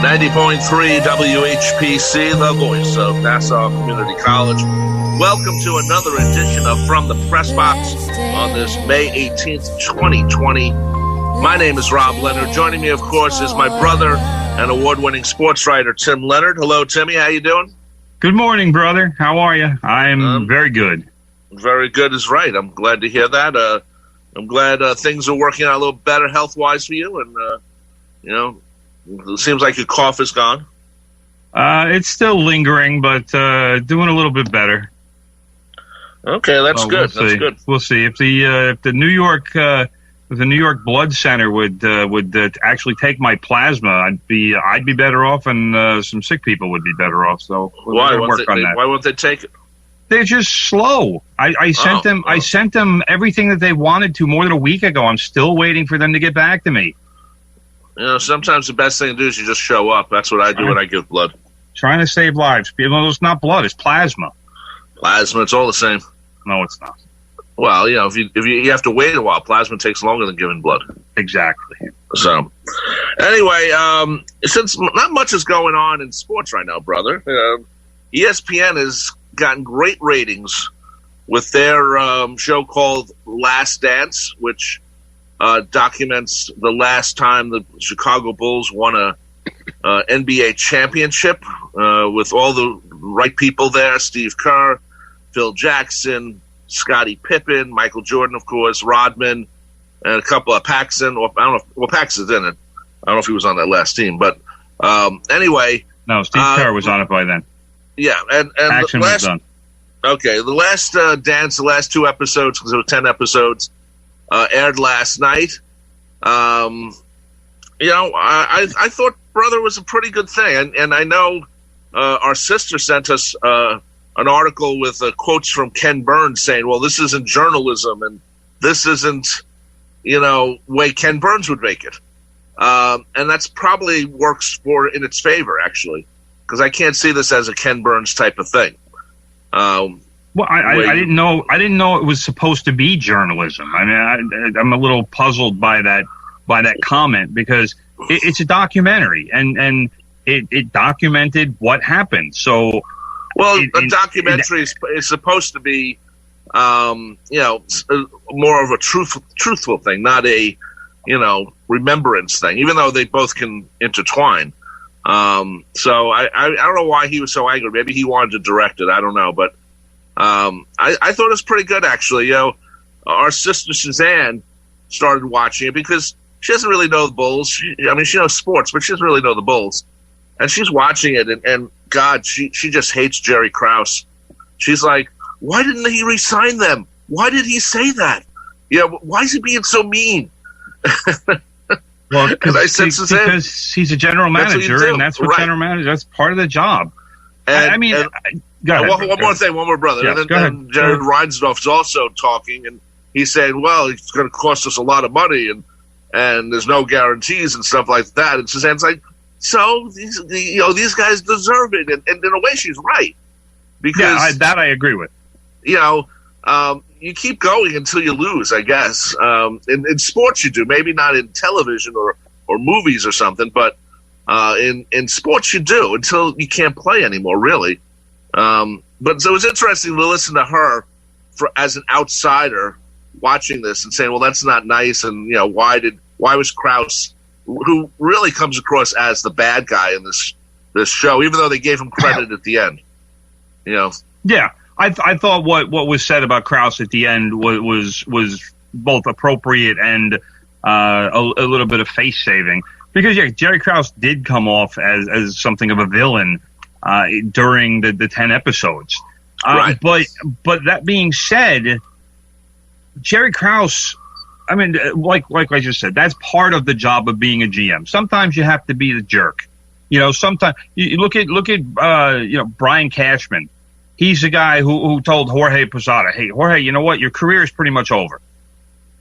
90.3 WHPC, the voice of Nassau Community College. Welcome to another edition of From the Press Box on this May 18th, 2020. My name is Rob Leonard. Joining me, of course, is my brother and award-winning sports writer, Tim Leonard. Hello, Timmy. How you doing? Good morning, brother. How are you? I'm very good. Very good is right. I'm glad to hear that. I'm glad things are working out a little better health-wise for you. And, it seems like your cough is gone. It's still lingering, but doing a little bit better. Okay, that's good. That's good. We'll see if the New York Blood Center would actually take my plasma, I'd be better off, and some sick people would be better off. So why won't they take it? They're just slow. I sent them everything that they wanted to more than a week ago. I'm still waiting for them to get back to me. Sometimes the best thing to do is you just show up. That's what I do when I give blood. Trying to save lives. It's not blood. It's plasma. Plasma. It's all the same. No, it's not. Well, if you have to wait a while, plasma takes longer than giving blood. Exactly. So, anyway, since not much is going on in sports right now, brother, ESPN has gotten great ratings with their show called Last Dance, which documents the last time the Chicago Bulls won a NBA championship with all the right people there: Steve Kerr, Phil Jackson, Scottie Pippen, Michael Jordan, of course, Rodman, and a couple of Paxson. Or I don't know. Well, Paxson's in it. I don't know if he was on that last team, but anyway. No, Steve Kerr was on it by then. Yeah, and Paxson was done. Okay, the last dance, the last two episodes, because there were 10 episodes. Aired last night. I thought Brother was a pretty good thing, and I know our sister sent us an article with quotes from Ken Burns saying, "Well, this isn't journalism, and this isn't way Ken Burns would make it," and that's probably works in its favor actually, because I can't see this as a Ken Burns type of thing. Well, I didn't know. I didn't know it was supposed to be journalism. I mean, I'm a little puzzled by that comment, because it's a documentary, and it documented what happened. So, well, a documentary is supposed to be, more of a truthful thing, not a, remembrance thing. Even though they both can intertwine. So I don't know why he was so angry. Maybe he wanted to direct it. I don't know, but. I thought it was pretty good, actually. Our sister Suzanne started watching it because she doesn't really know the Bulls. She knows sports, but she doesn't really know the Bulls. And she's watching it, and God, she just hates Jerry Krause. She's like, why didn't he re-sign them? Why did he say that? Why is he being so mean? Well, because he's a general manager, and that's what general manager. That's part of the job. One more brother. Yeah, and then Jared Reinsdorf is also talking, and he's saying, well, it's going to cost us a lot of money, and there's no guarantees and stuff like that. And Suzanne's like, so these guys deserve it. And in a way, she's right. Because that I agree with. You keep going until you lose, I guess. In sports you do, maybe not in television or movies or something, but in sports you do until you can't play anymore, really. But so it was interesting to listen to her as an outsider watching this and saying, well, that's not nice. And, why was Krause, who really comes across as the bad guy in this show, even though they gave him credit at the end, Yeah. I thought what was said about Krause at the end was both appropriate and, a little bit of face saving, because Jerry Krause did come off as something of a villain during the 10 episodes. Right. But that being said, Jerry Krause, I mean, like I just said, that's part of the job of being a GM. Sometimes you have to be the jerk. Sometimes you look at Brian Cashman. He's the guy who told Jorge Posada, "Hey, Jorge, you know what? Your career is pretty much over,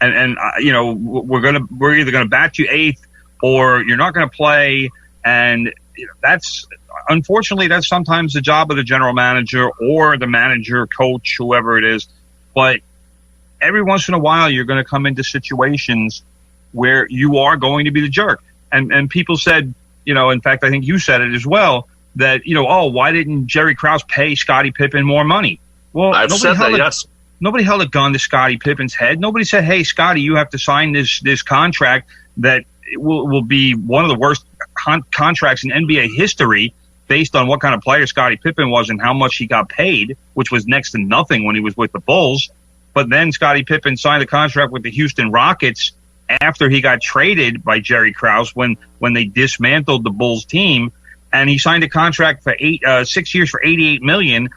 and we're either gonna bat you eighth or you're not gonna play." And that's unfortunately that's sometimes the job of the general manager or the manager, coach, whoever it is. But every once in a while, you're going to come into situations where you are going to be the jerk. And people said, in fact, I think you said it as well, that, why didn't Jerry Krause pay Scottie Pippen more money? Well, I've said that, yes. Nobody held a gun to Scottie Pippen's head. Nobody said, hey, Scottie, you have to sign this contract that will be one of the worst contracts in NBA history based on what kind of player Scottie Pippen was and how much he got paid, which was next to nothing when he was with the Bulls. But then Scottie Pippen signed a contract with the Houston Rockets after he got traded by Jerry Krause when they dismantled the Bulls team. And he signed a contract for 6 years for $88 million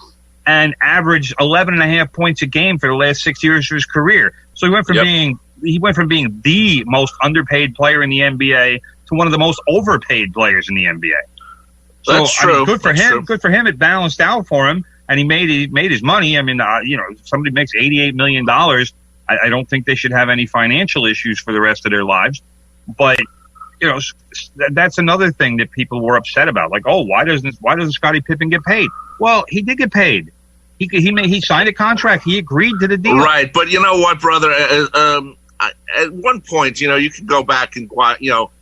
and averaged 11.5 points a game for the last 6 years of his career. So he went from being the most underpaid player in the NBA to one of the most overpaid players in the NBA. So, That's true. Good for That's him. true. Good for him. It balanced out for him, and he made his money. I mean, if somebody makes $88 million, I don't think they should have any financial issues for the rest of their lives. But that's another thing that people were upset about. Like, oh, why doesn't Scottie Pippen get paid? Well, he did get paid. He signed a contract. He agreed to the deal. Right, but you know what, brother? At one point, you can go back and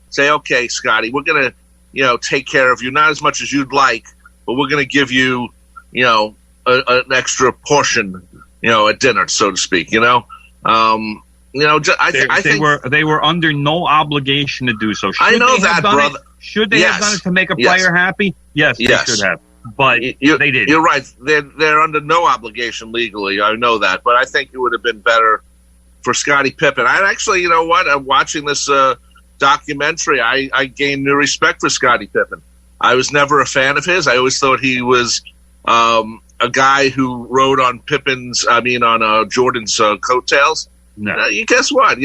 say, okay, Scottie, we're gonna take care of you, not as much as you'd like, but we're gonna give you an extra portion at dinner, so to speak. I think they were under no obligation to do so. I know that, brother. Should they have done it to make a player happy? Yes, they should have. But they didn't. You're right. They're under no obligation legally. I know that, but I think it would have been better for Scottie Pippen. I actually, you know what? I'm watching this documentary. I gained new respect for Scottie Pippen. I was never a fan of his. I always thought he was a guy who rode on Jordan's coattails. No. You guess what?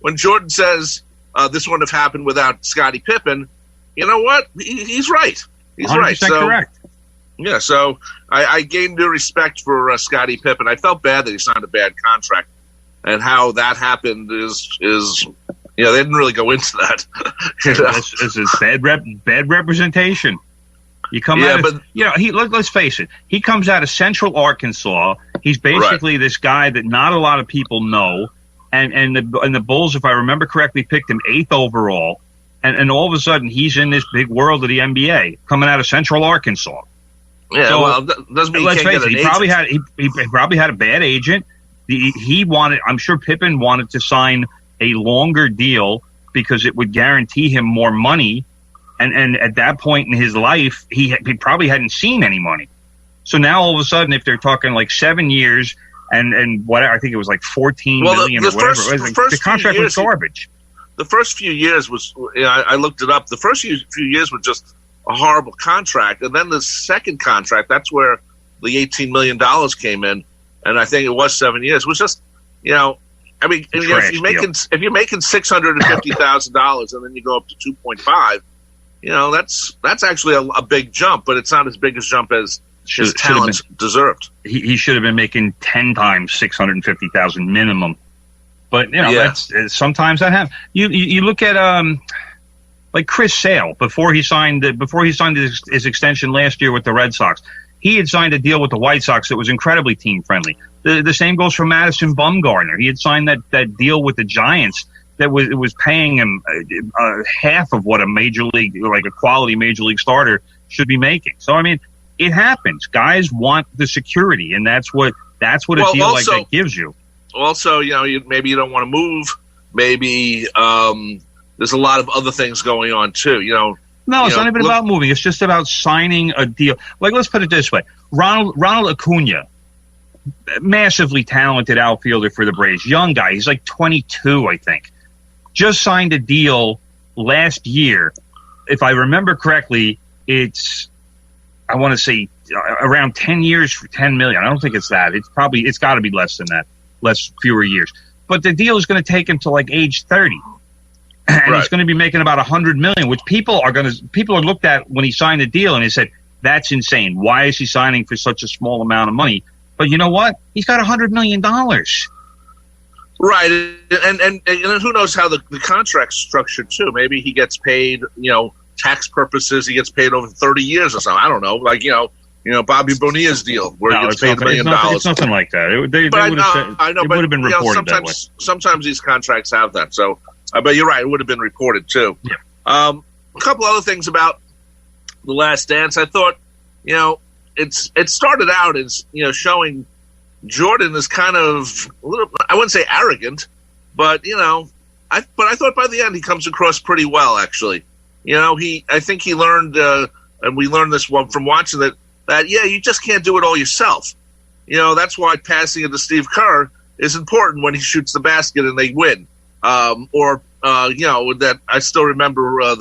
When Jordan says this wouldn't have happened without Scottie Pippen, you know what? He's right. He's right. So, correct. Yeah, so I gained new respect for Scottie Pippen. I felt bad that he signed a bad contract, and how that happened is they didn't really go into that. It's bad representation. You come out of, let's face it. He comes out of Central Arkansas. He's basically this guy that not a lot of people know, and the Bulls, if I remember correctly, picked him 8th overall, and all of a sudden he's in this big world of the NBA, coming out of Central Arkansas. Yeah, so, well, doesn't mean let's face it. He probably had a bad agent. I'm sure Pippen wanted to sign a longer deal because it would guarantee him more money. And at that point in his life, he probably hadn't seen any money. So now all of a sudden, if they're talking like 7 years and whatever, I think it was like $14 million or whatever, the contract was garbage. The first few years was, I looked it up. The first few years were just a horrible contract, and then the second contract, that's where the $18 million came in, and I think it was 7 years. It was just, if you're making $650,000 and then you go up to 2.5, that's actually a big jump, but it's not as big a jump as his talents deserved. He should have been making 10 times $650,000 minimum. But that's sometimes that happens. You look at like Chris Sale before he signed his extension last year with the Red Sox. He had signed a deal with the White Sox that was incredibly team friendly. The same goes for Madison Bumgarner. He had signed that deal with the Giants that was paying him half of what a quality major league starter should be making. So I mean, it happens. Guys want the security, and that's what a deal like that gives you. Also, maybe you don't want to move. Maybe there's a lot of other things going on too. No, it's not even about moving. It's just about signing a deal. Like, let's put it this way: Ronald Acuna, massively talented outfielder for the Braves, young guy. He's like 22, I think. Just signed a deal last year. If I remember correctly, I want to say around 10 years for $10 million. I don't think it's that. It's got to be less than that. Fewer years. But the deal is going to take him to like age 30. And he's going to be making about $100 million, which people are looked at when he signed the deal and they said, that's insane. Why is he signing for such a small amount of money? But you know what? He's got $100 million. Right. And who knows how the contract's structured too. Maybe he gets paid, tax purposes, he gets paid over 30 years or something. I don't know. Like, Bobby Bonilla's deal where he gets paid $1 million. It's nothing like that. It would have been reported that way. Sometimes these contracts have that. So, but you're right. It would have been reported too. Yeah. a couple other things about The Last Dance. I thought, it started out as, showing Jordan is kind of a little, I wouldn't say arrogant, but, I thought by the end he comes across pretty well, actually. I think he learned, and we learned this from watching that, you just can't do it all yourself. That's why passing it to Steve Kerr is important when he shoots the basket and they win. That I still remember I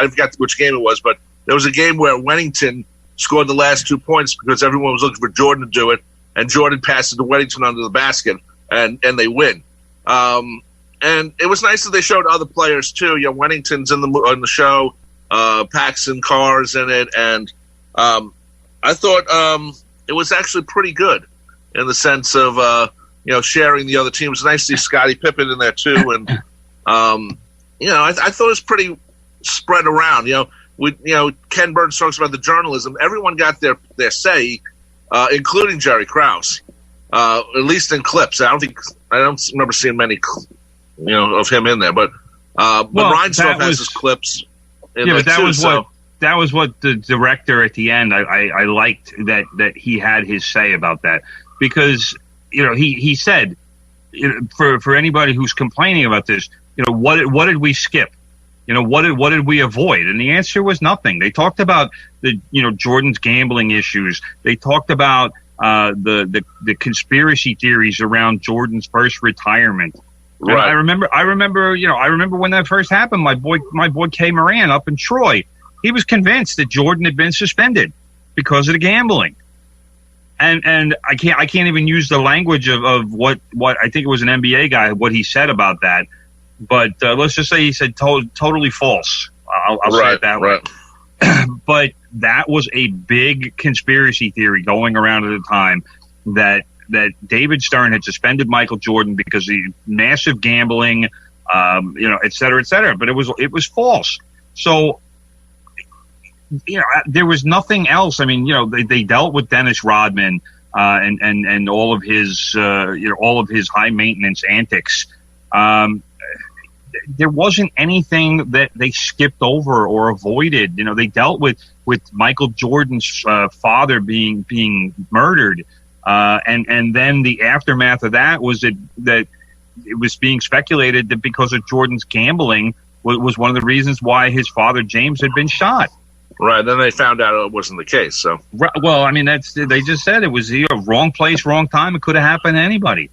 forgot which game it was, but there was a game where Wennington scored the last 2 points because everyone was looking for Jordan to do it, and Jordan passed it to Wennington under the basket, and they win. And it was nice that they showed other players too. Wennington's in the show, Paxson Carr's in it, and I thought it was actually pretty good in the sense of sharing the other team. It was nice to see Scottie Pippen in there too, and I thought it was pretty spread around. Ken Burns talks about the journalism. Everyone got their say, including Jerry Krause, at least in clips. I don't remember seeing many, of him in there. But Reinsdorf has his clips. But that was what the director at the end. I liked that he had his say about that, because he said, for anybody who's complaining about this, what did we skip? What did we avoid? And the answer was nothing. They talked about Jordan's gambling issues. They talked about the conspiracy theories around Jordan's first retirement. Right. I remember when that first happened. My boy Kay Moran up in Troy, he was convinced that Jordan had been suspended because of the gambling. And I can't even use the language of what I think it was an NBA guy, what he said about that. But let's just say he said totally false. I'll say it that way. But that was a big conspiracy theory going around at the time that David Stern had suspended Michael Jordan because of massive gambling, et cetera, et cetera. But it was false. So, there was nothing else. I mean, they dealt with Dennis Rodman and all of his high maintenance antics. There wasn't anything that they skipped over or avoided. They dealt with Michael Jordan's father being murdered. And then the aftermath of that was that it was being speculated that because of Jordan's gambling was one of the reasons why his father James had been shot. Right. Then they found out it wasn't the case. So, well, I mean, they just said it was wrong place, wrong time. It could have happened to anybody.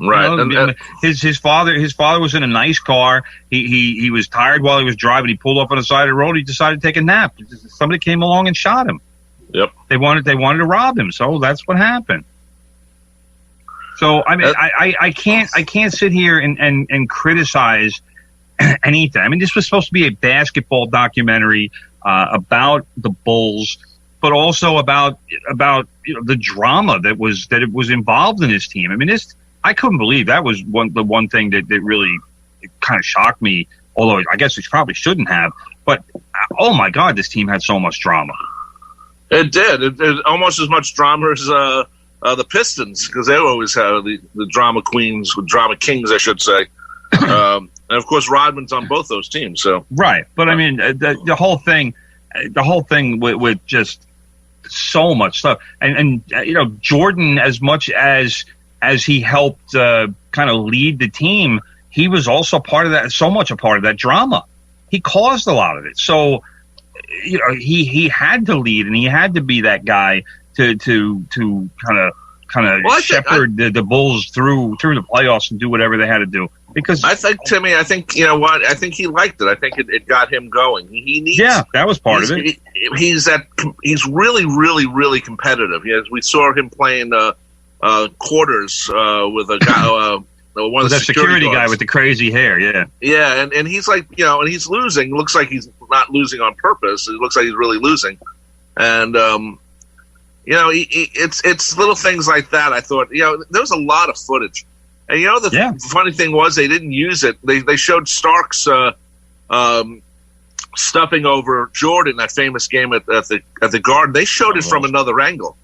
Right. His father was in a nice car. He was tired while he was driving. He pulled up on the side of the road. He decided to take a nap. Somebody came along and shot him. Yep. They wanted to rob him. So that's what happened. So I mean, I can't sit here and criticize anything. I mean, this was supposed to be a basketball documentary about the Bulls, but also about the drama that was involved in his team. I mean, I couldn't believe that was the one thing that really kind of shocked me. Although I guess it probably shouldn't have. But oh my God, this team had so much drama. It did. It almost as much drama as the Pistons, because they always have the drama queens, drama kings, I should say. And of course, Rodman's on both those teams. So right, but I mean, the whole thing with just so much stuff, and Jordan, as much as he helped kind of lead the team, he was also part of that. So much a part of that drama. He caused a lot of it. So he had to lead, and he had to be that guy to kind of shepherd the Bulls through the playoffs and do whatever they had to do. Because I think, Timmy, I think he liked it. I think it got him going. He needs. Yeah, that was part of it. He's really, really, really competitive. We saw him playing quarters with a guy. One of the security guy with the crazy hair, yeah. Yeah, and he's like, and he's losing. Looks like he's not losing on purpose. It looks like he's really losing. And, it's little things like that. I thought, there was a lot of footage. And, the funny thing was they didn't use it. They showed Starks stuffing over Jordan, that famous game at the Garden. They showed it from another angle.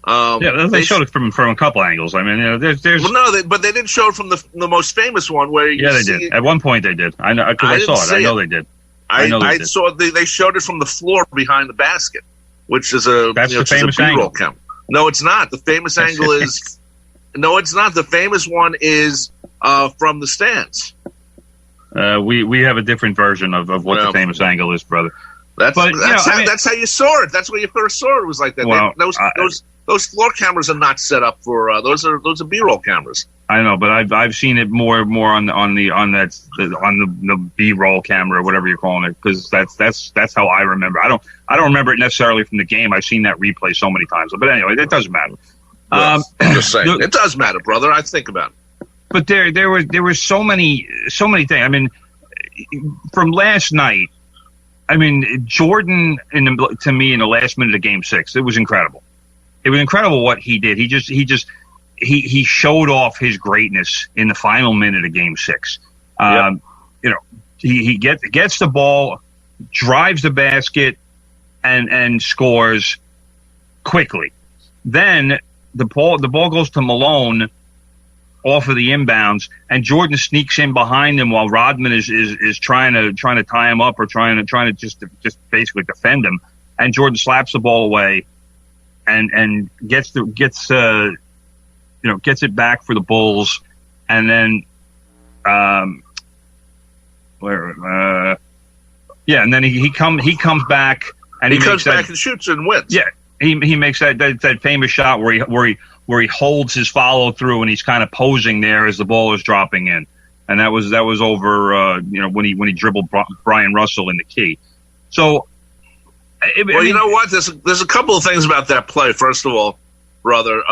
They showed it from a couple angles. I mean, there's. Well, no, but they didn't show it from the most famous one where. They did. At one point, they did. I know because I saw it. I know they did. I saw they showed it from the floor behind the basket, which is a the famous B-roll camera. No, it's not. The famous angle is no, it's not. The famous one is from the stands. We have a different version of what the famous angle is, brother. That's how you saw it. That's where you first saw it. Was like that. Well, those floor cameras are not set up for those are B-roll cameras. I know, but I've seen it more on the B-roll camera or whatever you're calling it, because that's how I remember. I don't remember it necessarily from the game. I've seen that replay so many times. But anyway, it doesn't matter. I'm just saying, it does matter, brother. I think about it. But there were so many things. I mean, from last night. I mean, Jordan, to me, in the last minute of Game 6, it was incredible. It was incredible what he did. He showed off his greatness in the final minute of Game 6. He gets the ball, drives the basket, and scores quickly. Then the ball goes to Malone off of the inbounds, and Jordan sneaks in behind him while Rodman is trying to tie him up or trying to just basically defend him. And Jordan slaps the ball away, and gets it back for the Bulls, and then and then he comes back and he comes back and shoots and wins. Yeah, he makes that famous shot where he holds his follow through and he's kind of posing there as the ball is dropping in, and that was over when he dribbled Brian Russell in the key. So. You know what? There's a couple of things about that play. First of all, brother.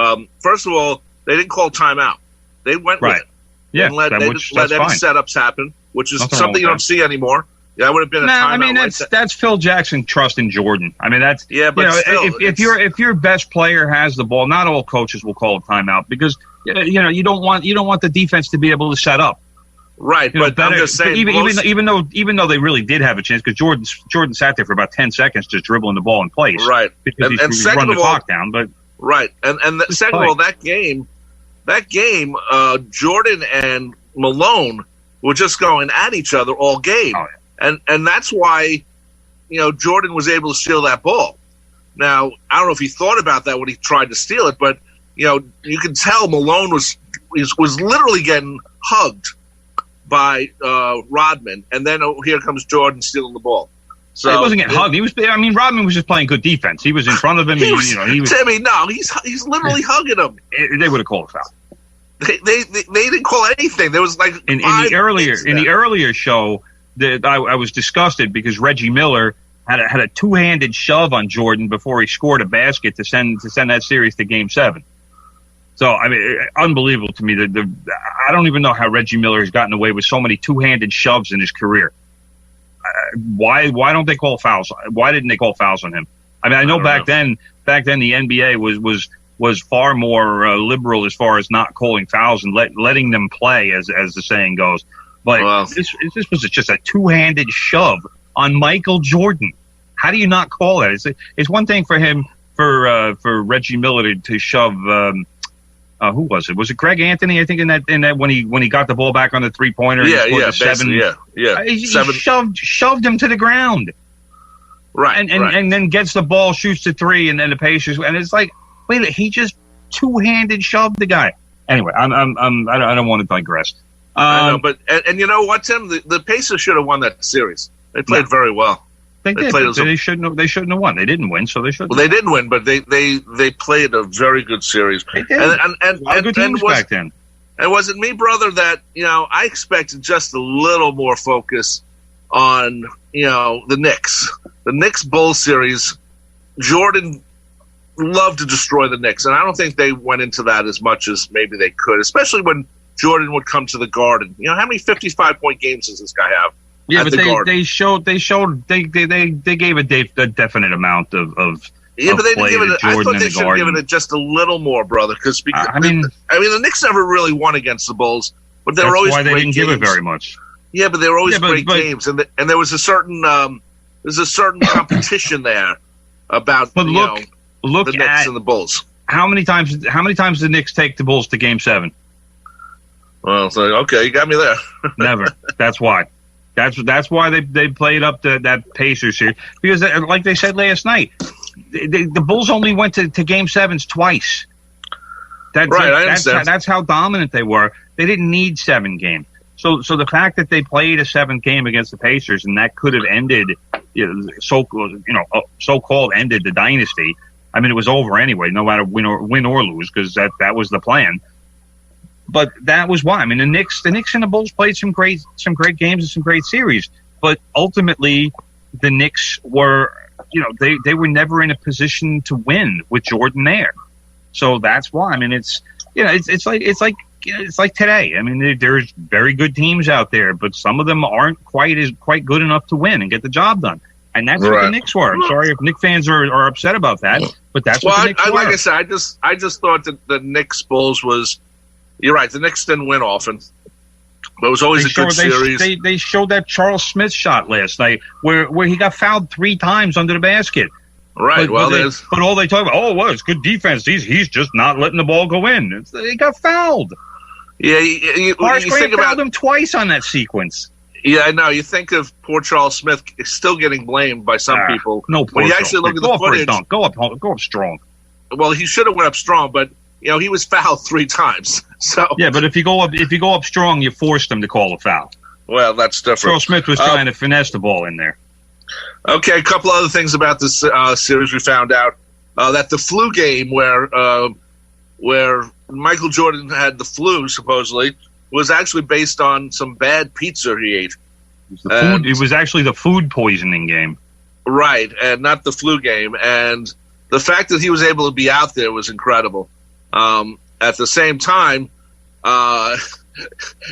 First of all, they didn't call timeout. They went with it. Yeah, they didn't let any setups happen, which is something you don't see anymore. Yeah, that would have been a timeout. I mean, that's Phil Jackson trusting Jordan. I mean, that's but still, if your best player has the ball, not all coaches will call a timeout because you don't want the defense to be able to set up. Right, but I'm just saying, even though they really did have a chance, because Jordan sat there for about 10 seconds just dribbling the ball in place, right? Because he's run the clock down, but right, and second of all, that game, Jordan and Malone were just going at each other all game, and that's why Jordan was able to steal that ball. Now I don't know if he thought about that when he tried to steal it, but you can tell Malone was literally getting hugged by Rodman, and then here comes Jordan stealing the ball. So he wasn't getting hugged. Rodman was just playing good defense. He was in front of him. Timmy, no, he's literally hugging him. They would have called a foul. They didn't call anything. There was like in the earlier show that I was disgusted because Reggie Miller had a two-handed shove on Jordan before he scored a basket to send that series to Game 7. So, I mean, unbelievable to me. I don't even know how Reggie Miller has gotten away with so many two-handed shoves in his career. Why don't they call fouls? Why didn't they call fouls on him? I mean, I know back then the NBA was far more liberal as far as not calling fouls and letting them play, as the saying goes. But this was just a two-handed shove on Michael Jordan. How do you not call that? It's one thing for him for Reggie Miller to shove. Who was it? Was it Greg Anthony? I think in that when he got the ball back on the 3-pointer. He shoved him to the ground. Right, and then gets the ball, shoots the 3, and then the Pacers, and it's like, wait, he just two-handed shoved the guy. Anyway, I don't want to digress. I know, but and you know what, Tim? The Pacers should have won that series. They played very well. They did. They shouldn't have won. They didn't win, so they should. Well, they didn't win, but they played a very good series. They did. And good teams back then. And was it me, brother, that I expected just a little more focus on the Knicks. The Knicks Bulls series. Jordan loved to destroy the Knicks, and I don't think they went into that as much as maybe they could, especially when Jordan would come to the Garden. How many 55-point games does this guy have? Yeah, but they gave a definite amount of yeah, but they didn't give it. I thought they should have given it just a little more, brother. Because the Knicks never really won against the Bulls, but they were always why they great didn't games. give it very much. Yeah, but they were always great games, and there was a certain competition there about look the Knicks and the Bulls. How many times did the Knicks take the Bulls to Game 7? Well, so okay, you got me there. Never. That's why. That's why they played up that Pacers series, because like they said last night, the Bulls only went to Game 7s twice. That's how dominant they were. They didn't need 7 games. So the fact that they played a 7th game against the Pacers, and that could have ended, so-called ended the dynasty. I mean, it was over anyway, no matter win or lose, because that was the plan. But that was why. I mean, the Knicks and the Bulls played some great games and some great series. But ultimately, the Knicks were, they were never in a position to win with Jordan there. So that's why. I mean, it's like today. I mean, there's very good teams out there, but some of them aren't quite good enough to win and get the job done. And that's what the Knicks were. I'm sorry if Knicks fans are upset about that, but that's what the Knicks were. Like I said, I just thought that the Knicks Bulls was. You're right. The Knicks didn't win often, but it was always a good series. They showed that Charles Smith shot last night where he got fouled 3 times under the basket. Right. But all they talk about, it's good defense. He's just not letting the ball go in. He got fouled. Yeah, you think about fouled him twice on that sequence. Yeah, I know. You think of poor Charles Smith still getting blamed by some people. No, when you actually look at the footage, go up strong. Well, he should have went up strong, but he was fouled 3 times. So yeah, but if you go up strong, you forced him to call a foul. Well, that's different. Charles Smith was trying to finesse the ball in there. Okay, a couple other things about this series. We found out that the flu game where Michael Jordan had the flu, supposedly, was actually based on some bad pizza he ate. It was actually the food poisoning game. Right, and not the flu game. And the fact that he was able to be out there was incredible. At the same time,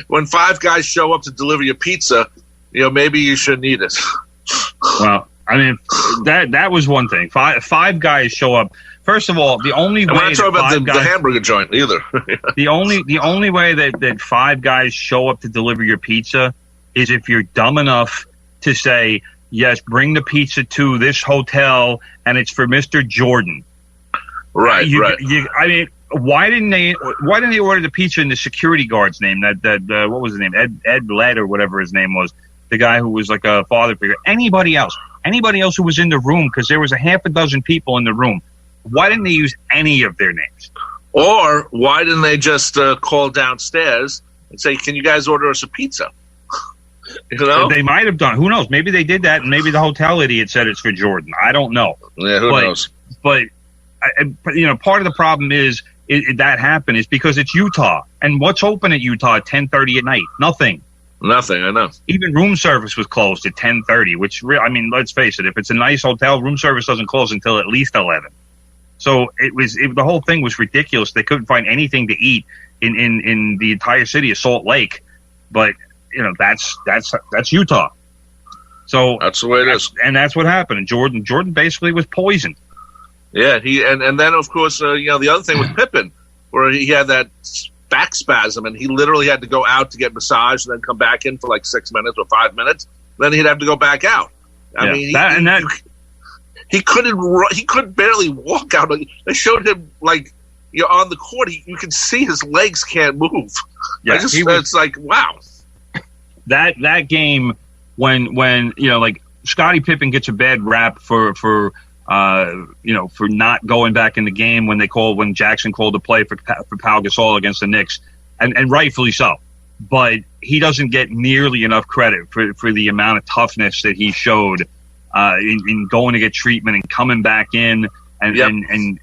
when 5 guys show up to deliver your pizza, maybe you shouldn't eat it. Well, I mean, that was one thing. Five guys show up. First of all, the only way we're not talking about the hamburger joint either. the only way that 5 guys show up to deliver your pizza is if you're dumb enough to say, yes, bring the pizza to this hotel, and it's for Mr. Jordan. Right, right. I mean, why didn't they order the pizza in the security guard's name? That what was his name? Ed Led or whatever his name was. The guy who was like a father figure. Anybody else who was in the room, because there was a half a dozen people in the room. Why didn't they use any of their names? Or why didn't they just call downstairs and say, "Can you guys order us a pizza?" They might have done. Who knows? Maybe they did that, and maybe the hotel idiot said it's for Jordan. I don't know. Yeah, who knows? But part of the problem is that happened is because it's Utah, and what's open at Utah at 10:30 at night? Nothing. I know. Even room service was closed at 10:30, which, I mean, let's face it, if it's a nice hotel, room service doesn't close until at least 11. So the whole thing was ridiculous. They couldn't find anything to eat in the entire city of Salt Lake. But, that's Utah. So that's the way it is. And that's what happened. And Jordan basically was poisoned. Yeah, and then, of course, the other thing with Pippen, where he had that back spasm, and he literally had to go out to get massage and then come back in for like 6 minutes or 5 minutes. Then he'd have to go back out. I mean, he couldn't barely walk out. They showed him on the court. You can see his legs can't move. Yeah, it's like, wow. That game when Scottie Pippen gets a bad rap for not going back in the game when Jackson called the play for Pau Gasol against the Knicks, and rightfully so. But he doesn't get nearly enough credit for the amount of toughness that he showed in going to get treatment and coming back in and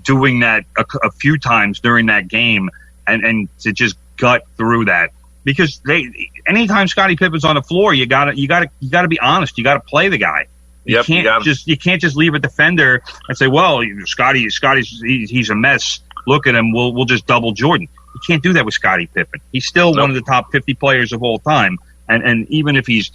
doing that a few times during that game and to just gut through that. Because anytime Scottie Pippen's on the floor, you gotta be honest. You gotta play the guy. You can't just leave a defender and say, well, Scotty's he's a mess. Look at him. We'll just double Jordan. You can't do that with Scottie Pippen. He's still one of the top 50 players of all time. And even if he's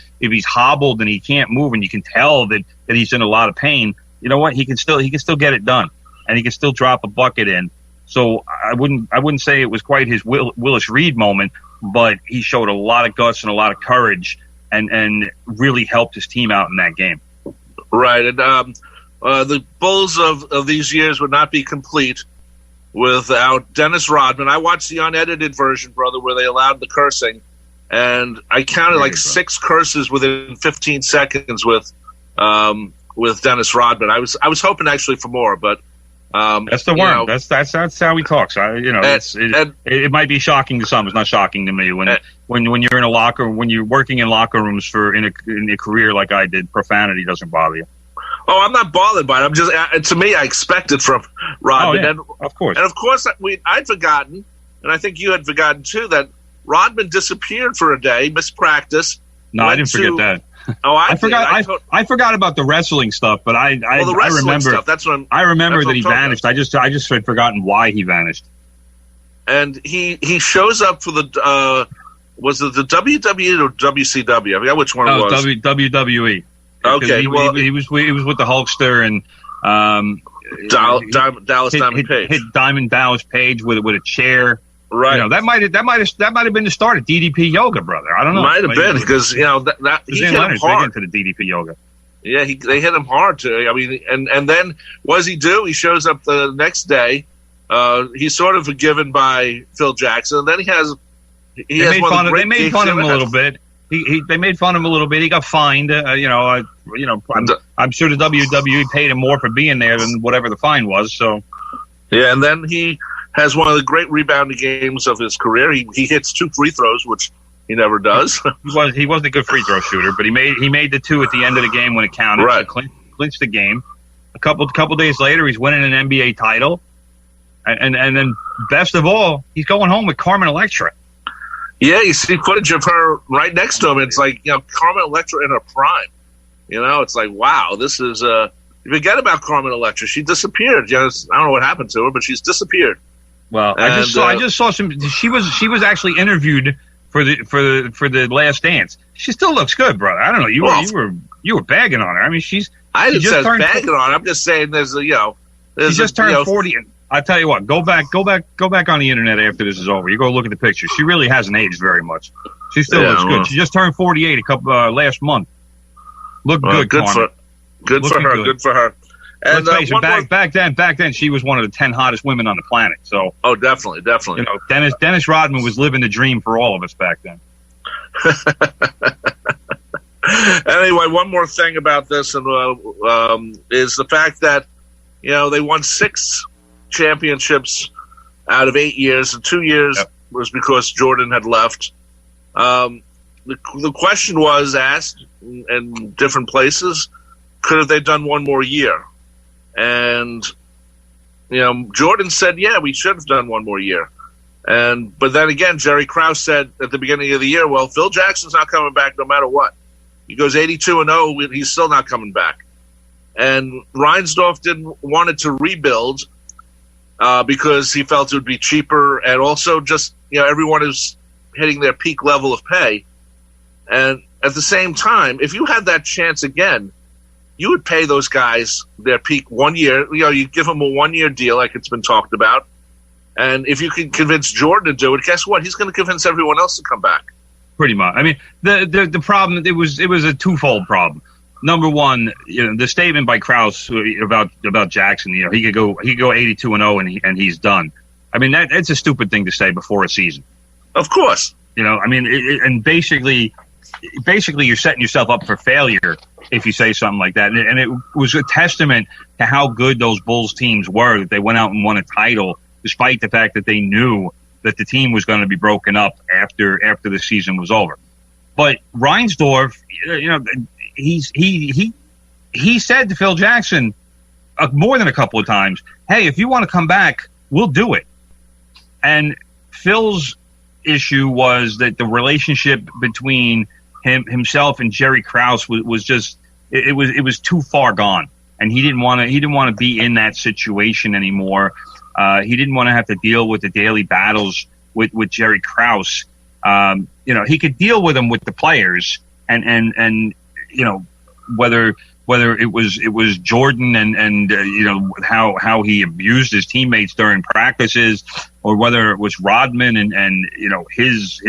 hobbled and he can't move and you can tell that he's in a lot of pain, you know what? He can still get it done, and he can still drop a bucket in. So I wouldn't say it was quite his Willis Reed moment, but he showed a lot of guts and a lot of courage and really helped his team out in that game. Right, and the Bulls of these years would not be complete without Dennis Rodman. I watched the unedited version, brother, where they allowed the cursing, and I counted like 6 curses within 15 seconds with Dennis Rodman. I was hoping actually for more, but that's the worm. That's how he talks. It might be shocking to some. It's not shocking to me when you're in a locker, when you're working in locker rooms in a career like I did. Profanity doesn't bother you. Oh, I'm not bothered by it. I'm just, to me, I expect it from Rodman. Oh, yeah. And, of course. And of course, I'd forgotten, and I think you had forgotten too, that Rodman disappeared for a day, missed practice. No, I didn't forget that. Oh, I forgot. I forgot about the wrestling stuff, but I remember stuff. I remember that he vanished. I just had forgotten why he vanished. And he shows up for the was it the WWE or WCW? I forgot which one it was. WWE. Okay, he was with the Hulkster and Dallas Diamond Page. Hit Diamond Dallas Page with a chair. Right. That might have been the start of DDP yoga, brother. I don't know. Might have been because he hit him hard into the DDP yoga. Yeah, they hit him hard too. I mean, and then what does he do? He shows up the next day. He's sort of forgiven by Phil Jackson. And then they made fun of him a little bit. They made fun of him a little bit. He got fined. I'm sure the WWE paid him more for being there than whatever the fine was. So yeah, and then he has one of the great rebounding games of his career. He hits 2 free throws, which he never does. He wasn't a good free throw shooter, but he made the 2 at the end of the game when it counted. Right. To clinch the game. A couple days later, he's winning an NBA title, and then best of all, he's going home with Carmen Electra. Yeah, you see footage of her right next to him. It's like, Carmen Electra in her prime. It's like, wow, this is you forget about Carmen Electra. She disappeared. I don't know what happened to her, but she's disappeared. Well, I just saw some. She was actually interviewed for the Last Dance. She still looks good, brother. I don't know. You were bagging on her. I mean, I didn't say bagging on her. I'm just saying she just turned 40. I tell you what, go back on the internet after this is over. You go look at the picture. She really hasn't aged very much. She still looks good. She just turned 48 last month. Look good, good for her. Good for her. And let's face it, back then, she was one of the 10 hottest women on the planet. So, definitely. Dennis Rodman was living the dream for all of us back then. Anyway, one more thing about this, and is the fact that they won 6 championships out of 8 years, and 2 years was because Jordan had left. The question was asked in different places: could have they done one more year? And Jordan said, "Yeah, we should have done one more year." But then again, Jerry Krause said at the beginning of the year, "Well, Phil Jackson's not coming back no matter what." He goes 82-0, he's still not coming back. And Reinsdorf wanted to rebuild because he felt it would be cheaper, and also just everyone is hitting their peak level of pay. And at the same time, if you had that chance again, you would pay those guys their peak 1 year. You give them a 1-year deal, like it's been talked about. And if you can convince Jordan to do it, guess what? He's going to convince everyone else to come back. Pretty much. I mean, the problem, it was a twofold problem. Number one, the statement by Krause about Jackson, he could go 82-0 and he's done. I mean, that's a stupid thing to say before a season. Of course. I mean, and basically you're setting yourself up for failure if you say something like that. And it was a testament to how good those Bulls teams were, that they went out and won a title, despite the fact that they knew that the team was going to be broken up after the season was over. But Reinsdorf, he said to Phil Jackson more than a couple of times, "Hey, if you want to come back, we'll do it." And Phil's issue was that the relationship between himself and Jerry Krause was just it was too far gone, and he didn't want to be in that situation anymore. He didn't want to have to deal with the daily battles with Jerry Krause. He could deal with them with the players, and whether it was Jordan and how he abused his teammates during practices, or whether it was Rodman and his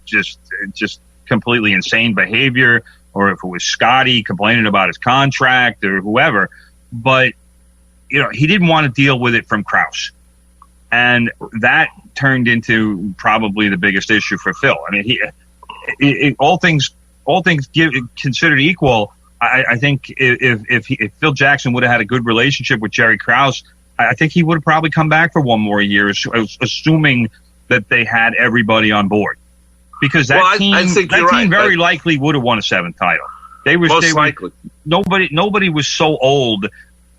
just completely insane behavior, or if it was Scotty complaining about his contract or whoever. But he didn't want to deal with it from Krause. And that turned into probably the biggest issue for Phil. I mean, all things considered equal, I think if Phil Jackson would have had a good relationship with Jerry Krause, I think he would have probably come back for one more year, assuming that they had everybody on board. Because that team very likely would have won a seventh title. Most likely. Nobody was so old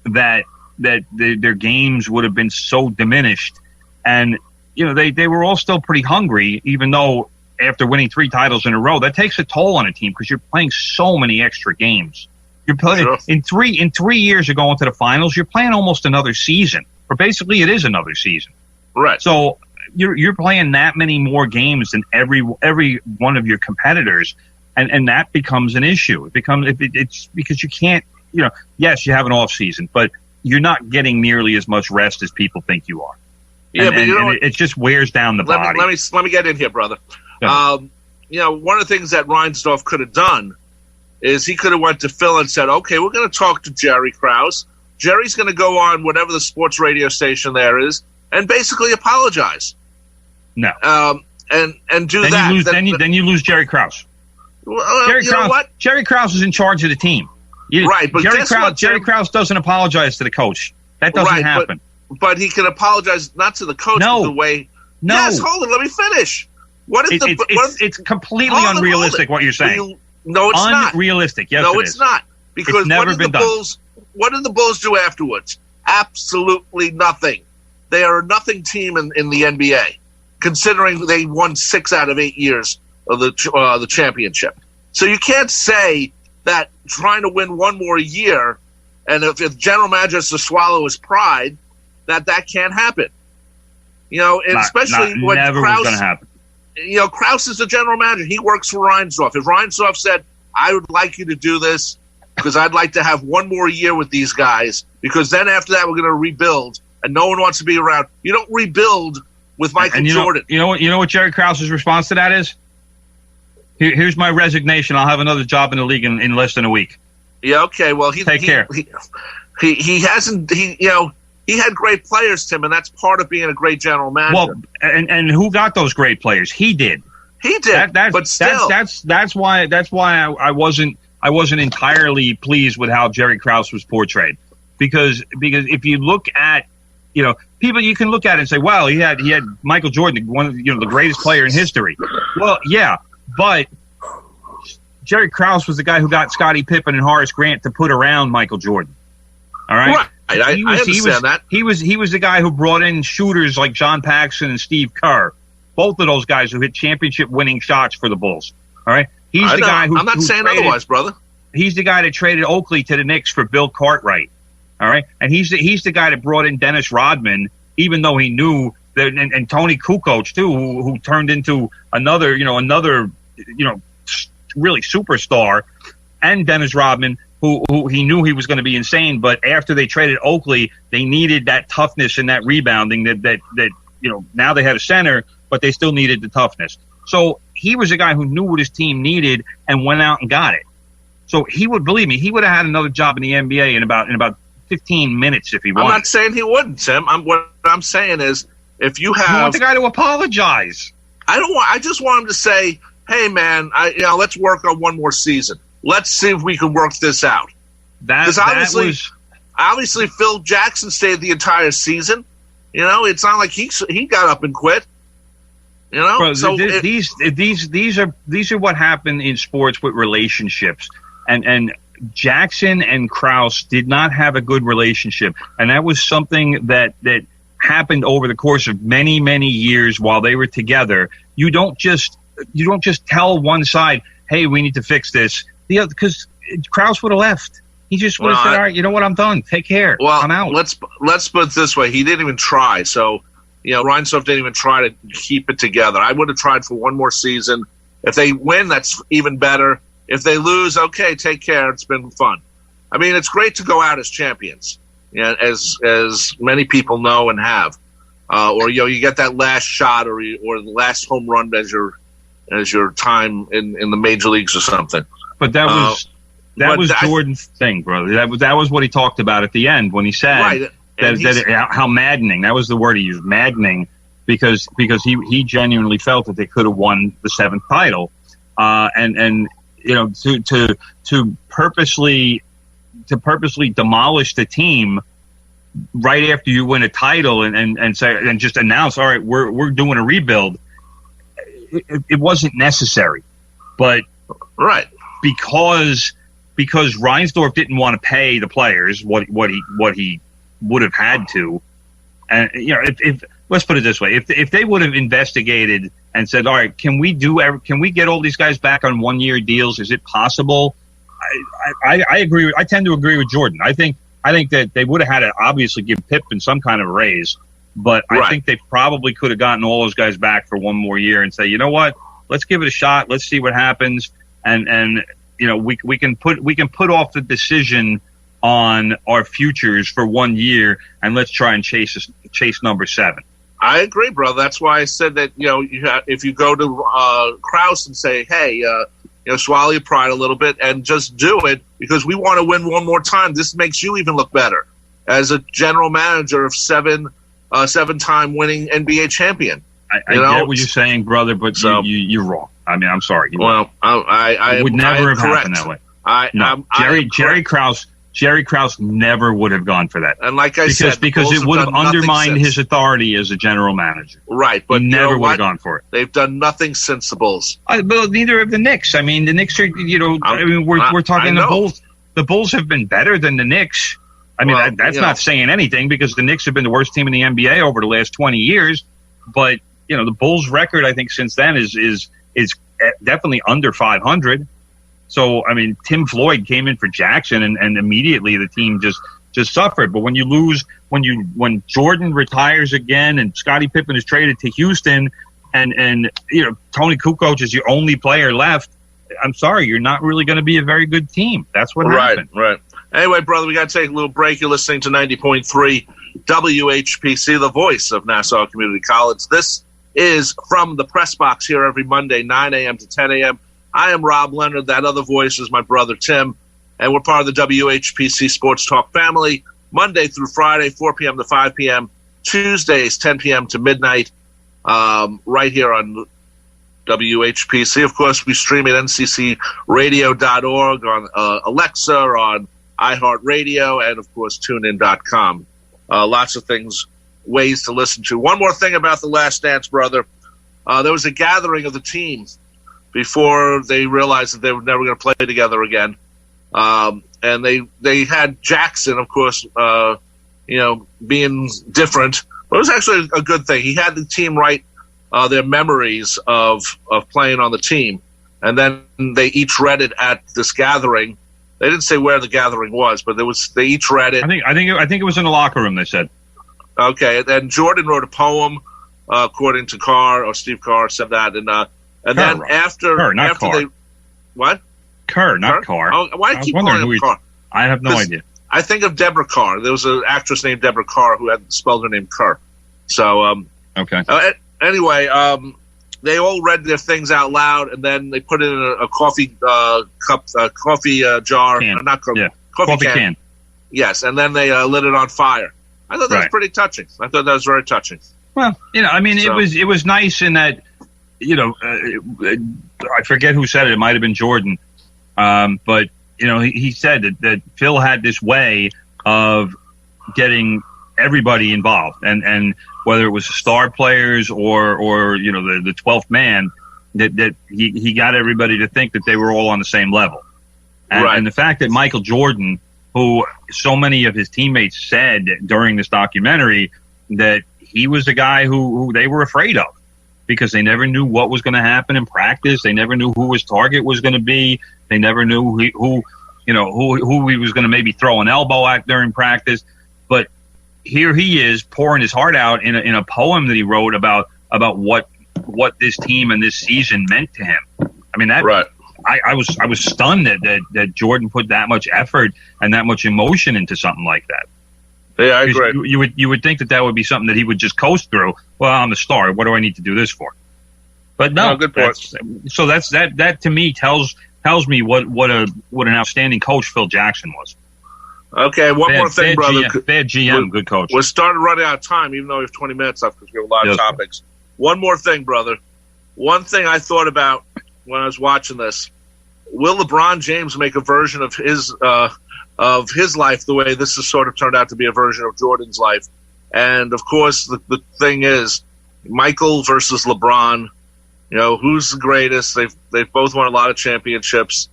that their games would have been so diminished, and they were all still pretty hungry, even though after winning 3 titles in a row, that takes a toll on a team because you're playing so many extra games. You're playing in 3 years of going to the finals. You're playing almost another season, or basically it is another season. Right. So you're playing that many more games than every one of your competitors, and that becomes an issue. It's because you can't. Yes, you have an off season, but you're not getting nearly as much rest as people think you are. Yeah, but it just wears down the body. Let me get in here, brother. One of the things that Reinsdorf could have done is he could have went to Phil and said, okay, we're going to talk to Jerry Krause. Jerry's going to go on whatever the sports radio station there is and basically apologize. No. And do that. Then you lose Jerry Krause. Jerry Krause is in charge of the team. Right, but Jerry Krause doesn't apologize to the coach. That doesn't happen. But he can apologize not to the coach, but the way. No. Yes, hold it. Let me finish. It's completely unrealistic what you're saying. No, it's not. Unrealistic. Yes, no, it's not. Because what did the Bulls do afterwards? Absolutely nothing. They are a nothing team in the NBA, considering they won 6 out of 8 years of the championship. So you can't say that trying to win one more year, and if the general manager has to swallow his pride, that can't happen. Especially when never was going to happen. Krause is the general manager. He works for Reinsdorf. If Reinsdorf said, I would like you to do this because I'd like to have one more year with these guys, because then after that we're going to rebuild, and no one wants to be around. You don't rebuild with Michael Jordan. You know what Jerry Krause's response to that is? Here's my resignation. I'll have another job in the league in less than a week. Yeah, okay. Well, take care. He hasn't. He had great players, Tim, and that's part of being a great general manager. Well, and who got those great players? He did. He did. But still, that's why I wasn't entirely pleased with how Jerry Krause was portrayed, because if you look at people, you can look at it and say, well, he had Michael Jordan, one of the greatest player in history. Well, yeah, but Jerry Krause was the guy who got Scottie Pippen and Horace Grant to put around Michael Jordan. All right. Right. I understand that. He was the guy who brought in shooters like John Paxson and Steve Kerr. Both of those guys who hit championship-winning shots for the Bulls. All right. He's the guy who. I'm not saying otherwise, brother. He's the guy that traded Oakley to the Knicks for Bill Cartwright. All right. And he's the guy that brought in Dennis Rodman, even though he knew that, and Tony Kukoc too, who turned into another really superstar, and Dennis Rodman, who he knew he was going to be insane, but after they traded Oakley, they needed that toughness and that rebounding that now they had a center, but they still needed the toughness. So he was a guy who knew what his team needed and went out and got it. So he would, believe me, he would have had another job in the NBA in about 15 minutes if he wanted. I'm not saying he wouldn't, Tim. What I'm saying is, if you want the guy to apologize. I just want him to say, hey man, let's work on one more season. Let's see if we can work this out. Because obviously Phil Jackson stayed the entire season. It's not like he got up and quit. Bro, so these are what happen in sports with relationships, and Jackson and Krause did not have a good relationship, and that was something that happened over the course of many years while they were together. You don't just tell one side, hey, we need to fix this. Because Krause would have left. He just would have said, all right, you know what, I'm done. Take care. Well, I'm out. Let's put it this way. He didn't even try. So, Reinsdorf didn't even try to keep it together. I would have tried for one more season. If they win, that's even better. If they lose, okay, take care. It's been fun. I mean, it's great to go out as champions, as many people know and have. Or you get that last shot or the last home run as your time in the major leagues or something. But that was Jordan's thing, brother. That was what he talked about at the end when he said how maddening. That was the word he used, maddening, because he genuinely felt that they could have won the 7th title. and to purposely demolish the team right after you win a title and say and just announce, all right, we're doing a rebuild. It wasn't necessary, but right because Reinsdorf didn't want to pay the players what he would have had to, and if let's put it this way, if they would have investigated and said, all right, can we get all these guys back on 1-year deals? Is it possible? I agree. I tend to agree with Jordan. I think that they would have had to obviously give Pippen some kind of a raise, but I think they probably could have gotten all those guys back for 1 more year and say, you know what, let's give it a shot. Let's see what happens. And we can put off the decision on our futures for 1 year and let's try and chase number 7. I agree, bro. That's why I said that, if you go to Krause and say, hey, swallow your pride a little bit and just do it because we want to win one more time. This makes you even look better as a general manager of 7-time winning NBA champion. I get what you're saying, brother, but you're wrong. I mean, I'm sorry. I would never have happened that way. Jerry Krause never would have gone for that. And like I said, because it would have undermined his authority as a general manager. Right, but he never would have gone for it. They've done nothing since the Bulls. But neither have the Knicks. I mean, the Knicks are, we're talking the Bulls. The Bulls have been better than the Knicks. I mean, that's not saying anything because the Knicks have been the worst team in the NBA over the last 20 years. But the Bulls' record, I think, since then is definitely under 500. So, I mean, Tim Floyd came in for Jackson and immediately the team just suffered. But when you lose, when Jordan retires again and Scottie Pippen is traded to Houston and Tony Kukoc is your only player left, I'm sorry, you're not really going to be a very good team. That's what happened. Right. Anyway, brother, we got to take a little break. You're listening to 90.3 WHPC, the voice of Nassau Community College. This is From the Press Box here every Monday, 9 a.m. to 10 a.m. I am Rob Leonard. That other voice is my brother Tim, and we're part of the WHPC Sports Talk family, Monday through Friday, 4 p.m. to 5 p.m., Tuesdays, 10 p.m. to midnight, right here on WHPC. Of course, we stream at nccradio.org, on Alexa, on iHeartRadio, and, of course, tunein.com. Lots of ways to listen to. One more thing about The Last Dance, brother. There was a gathering of the team before they realized that they were never going to play together again. And they had Jackson, of course, being different. But it was actually a good thing. He had the team write their memories of playing on the team. And then they each read it at this gathering. They didn't say where the gathering was, but they each read it. I think it was in the locker room, they said. Okay. And Jordan wrote a poem, according to Steve Carr said that. And then after Carr. What? Kerr, not Carr. Oh, why do you keep calling him Carr? I have no idea. I think of Deborah Carr. There was an actress named Deborah Carr who had spelled her name Kerr. So, okay. Anyway, they all read their things out loud, and then they put it in a coffee coffee jar. Can. Not coffee, yeah. coffee can. Yes, and then they lit it on fire. I thought that was pretty touching. I thought that was very touching. Well, it was nice in that. I forget who said it. It might have been Jordan. But, he said that Phil had this way of getting everybody involved. And whether it was star players or the 12th man, that he got everybody to think that they were all on the same level. And the fact that Michael Jordan, who so many of his teammates said during this documentary that he was the guy who they were afraid of, because they never knew what was going to happen in practice. They never knew who his target was going to be. They never knew who he was going to maybe throw an elbow at during practice. But here he is pouring his heart out in a poem that he wrote about what this team and this season meant to him. I mean, that I was stunned that Jordan put that much effort and that much emotion into something like that. Yeah, I agree. You would think that would be something that he would just coast through. Well, I'm the star. What do I need to do this for? But no, good point. So that to me tells me what an outstanding coach Phil Jackson was. Okay, one more thing, brother. Bad GM, good coach. We're starting to run out of time, even though we have 20 minutes left because we have a lot of topics. One more thing, brother. One thing I thought about when I was watching this, will LeBron James make a version of his life the way this has sort of turned out to be a version of Jordan's life? And of course, the thing is, Michael versus LeBron. You know, who's the greatest? They've both won a lot of championships,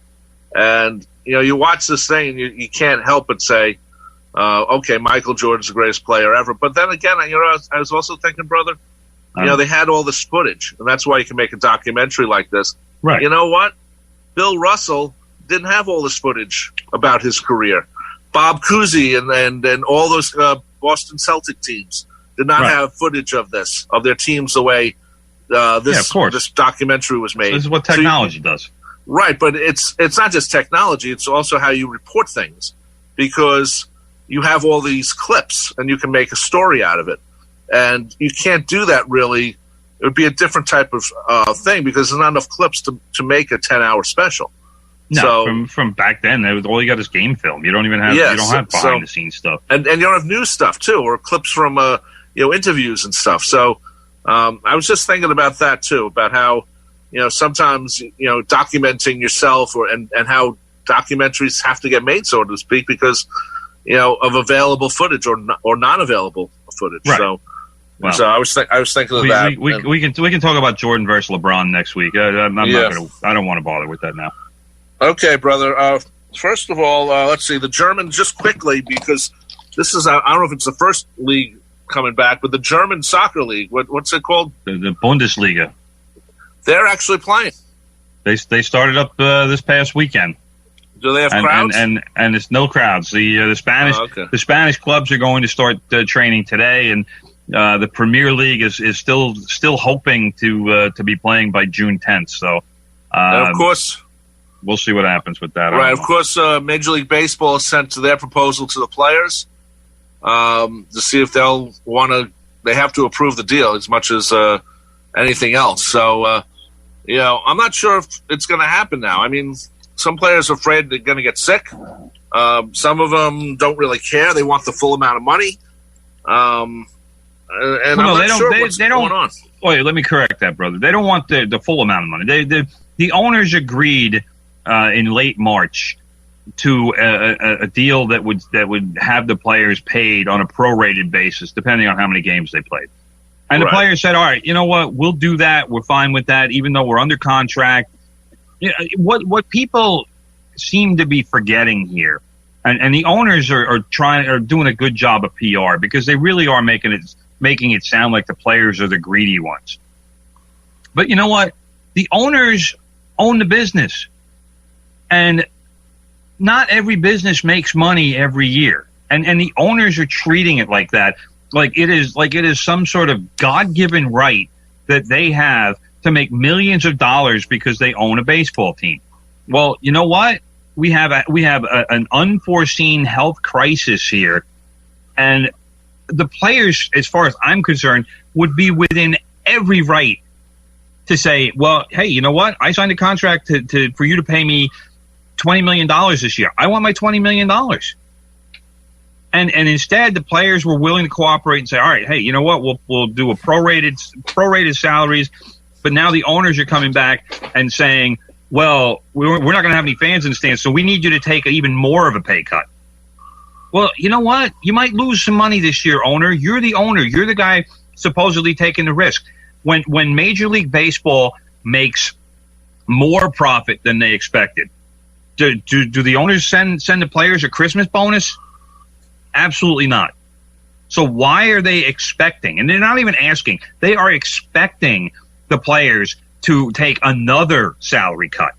and you know, you watch this thing and you can't help but say, okay, Michael Jordan's the greatest player ever. But then again, you know, I was also thinking, brother, you know, they had all this footage, and that's why you can make a documentary like this. Right. You know what? Bill Russell didn't have all this footage about his career. Bob Cousy and all those Boston Celtic teams did not have footage of their teams the way this documentary was made. This is what technology does. Right, but it's not just technology, it's also how you report things, because you have all these clips and you can make a story out of it. And you can't do that really. It would be a different type of thing, because there's not enough clips to make a 10-hour special. No, so, from back then, all you got is game film. You don't even have behind the scenes stuff, and you don't have news stuff too, or clips from interviews and stuff. So I was just thinking about that too, about how sometimes documenting yourself and how documentaries have to get made, so to speak, because of available footage or non-available footage. Right. So, so I was thinking of that. We can talk about Jordan versus LeBron next week. I don't want to bother with that now. Okay, brother. First of all, let's see the German, just quickly, because this is I don't know if it's the first league coming back, but the German soccer league. What's it called? The Bundesliga. They're actually playing. They started up this past weekend. Do they have crowds? And it's no crowds. The Spanish clubs are going to start training today, and the Premier League is still hoping to be playing by June 10th. So, and of course, we'll see what happens with that. Right. Of course, Major League Baseball sent their proposal to the players to see if they'll want to. They have to approve the deal as much as anything else. So, I'm not sure if it's going to happen now. I mean, some players are afraid they're going to get sick. Some of them don't really care. They want the full amount of money. And I'm not sure what's going on. Wait, let me correct that, brother. They don't want the full amount of money. The owners agreed in late March to a deal that would have the players paid on a prorated basis, depending on how many games they played. And the players said, all right, you know what? We'll do that. We're fine with that, even though we're under contract. What people seem to be forgetting here, and the owners are doing a good job of PR, because they really are making it sound like the players are the greedy ones. But you know what? The owners own the business, and not every business makes money every year. And the owners are treating it like that, like it is some sort of God-given right that they have to make millions of dollars because they own a baseball team. Well, you know what? We have an unforeseen health crisis here, and the players, as far as I'm concerned, would be within every right to say, well, hey, you know what? I signed a contract for you to pay me $20 million this year. I want my $20 million. And instead, the players were willing to cooperate and say, all right, hey, you know what? We'll do a prorated salaries. But now the owners are coming back and saying, well, we're not going to have any fans in the stands, so we need you to take even more of a pay cut. Well, you know what? You might lose some money this year, owner. You're the owner. You're the guy supposedly taking the risk. When Major League Baseball makes more profit than they expected, do the owners send the players a Christmas bonus? Absolutely not. So why are they expecting? And they're not even asking. They are expecting the players to take another salary cut.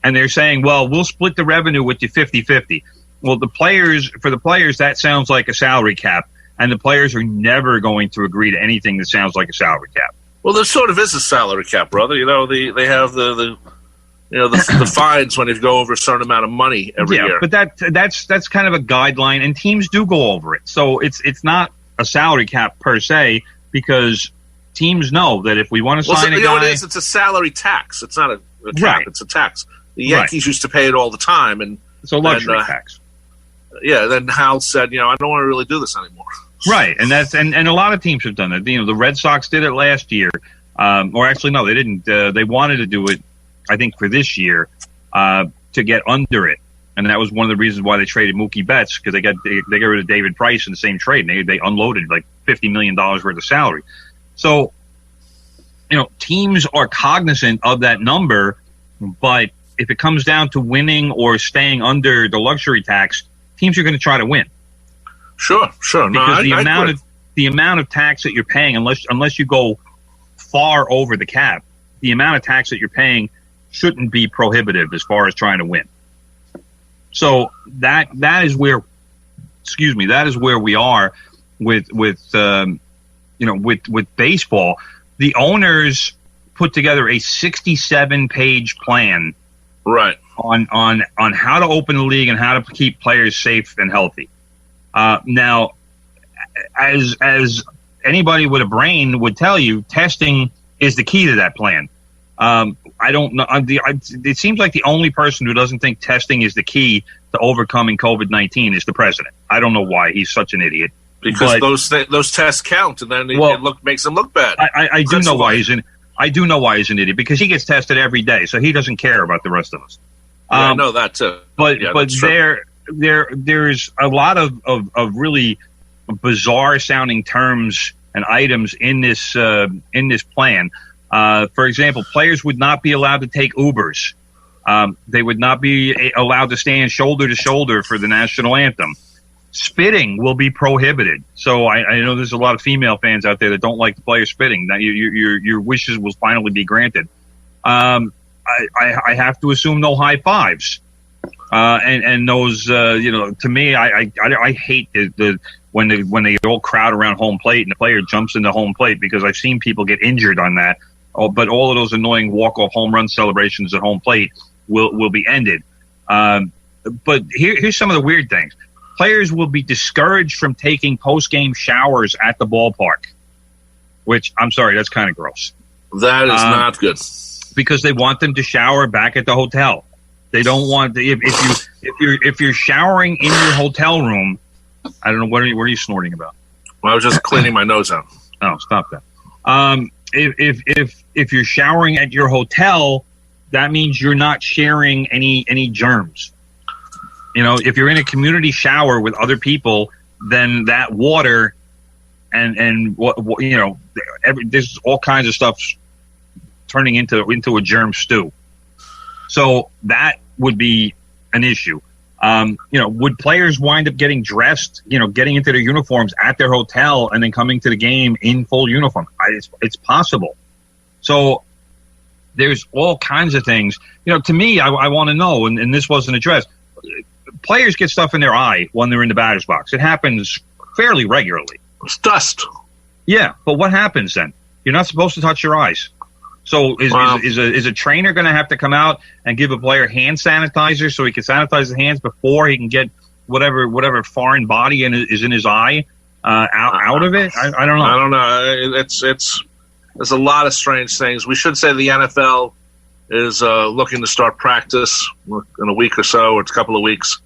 And they're saying, well, we'll split the revenue with you 50-50. Well, for the players, that sounds like a salary cap. And the players are never going to agree to anything that sounds like a salary cap. Well, there sort of is a salary cap, brother. They have the fines when you go over a certain amount of money every year. But that's kind of a guideline, and teams do go over it. So it's not a salary cap per se, because teams know that if we want to sign a guy... You know what it is? It's a salary tax. It's not a cap. Right. It's a tax. The Yankees used to pay it all the time. And it's a luxury tax. Yeah, then Hal said, I don't want to really do this anymore. Right, and a lot of teams have done it. The Red Sox did it last year. Or actually, no, they didn't. They wanted to do it I think, for this year to get under it. And that was one of the reasons why they traded Mookie Betts, because they got rid of David Price in the same trade. And they unloaded like $50 million worth of salary. So, teams are cognizant of that number, but if it comes down to winning or staying under the luxury tax, teams are going to try to win. Sure. Because the amount of tax that you're paying, unless you go far over the cap, the amount of tax that you're paying shouldn't be prohibitive as far as trying to win. So that is where we are with baseball. The owners put together a 67-page plan, right, on how to open the league and how to keep players safe and healthy. Now, as anybody with a brain would tell you, testing is the key to that plan. I don't know. It seems like the only person who doesn't think testing is the key to overcoming COVID-19 is the president. I don't know why. He's such an idiot. Because those tests count, and then it makes him look bad. I do know why he's an idiot, because he gets tested every day, so he doesn't care about the rest of us. I know that too. But there's a lot of really bizarre sounding terms and items in this plan. For example, players would not be allowed to take Ubers. They would not be allowed to stand shoulder to shoulder for the national anthem. Spitting will be prohibited. So I know there's a lot of female fans out there that don't like the players spitting. Now your wishes will finally be granted. I have to assume no high fives. And those, to me, I hate when they all crowd around home plate and the player jumps into home plate, because I've seen people get injured on that. But all of those annoying walk-off home run celebrations at home plate will be ended. But here's some of the weird things. Players will be discouraged from taking post-game showers at the ballpark, which, I'm sorry, that's kind of gross. That is not good. Because they want them to shower back at the hotel. They don't want if you're showering in your hotel room. I don't know, what are you snorting about? Well, I was just cleaning my nose out. Oh, stop that. If you're showering at your hotel, that means you're not sharing any germs. If you're in a community shower with other people, then that water and there's all kinds of stuff turning into a germ stew. So that would be an issue. Would players wind up getting dressed, getting into their uniforms at their hotel and then coming to the game in full uniform? It's possible. So there's all kinds of things. To me, I want to know, and this wasn't addressed. Players get stuff in their eye when they're in the batter's box. It happens fairly regularly. It's dust. Yeah, but what happens then? You're not supposed to touch your eyes. So is a trainer going to have to come out and give a player hand sanitizer so he can sanitize his hands before he can get whatever foreign body is in his eye out of it? I don't know. I don't know. There's a lot of strange things. We should say the NFL is looking to start practice in a week or so, or a couple of weeks.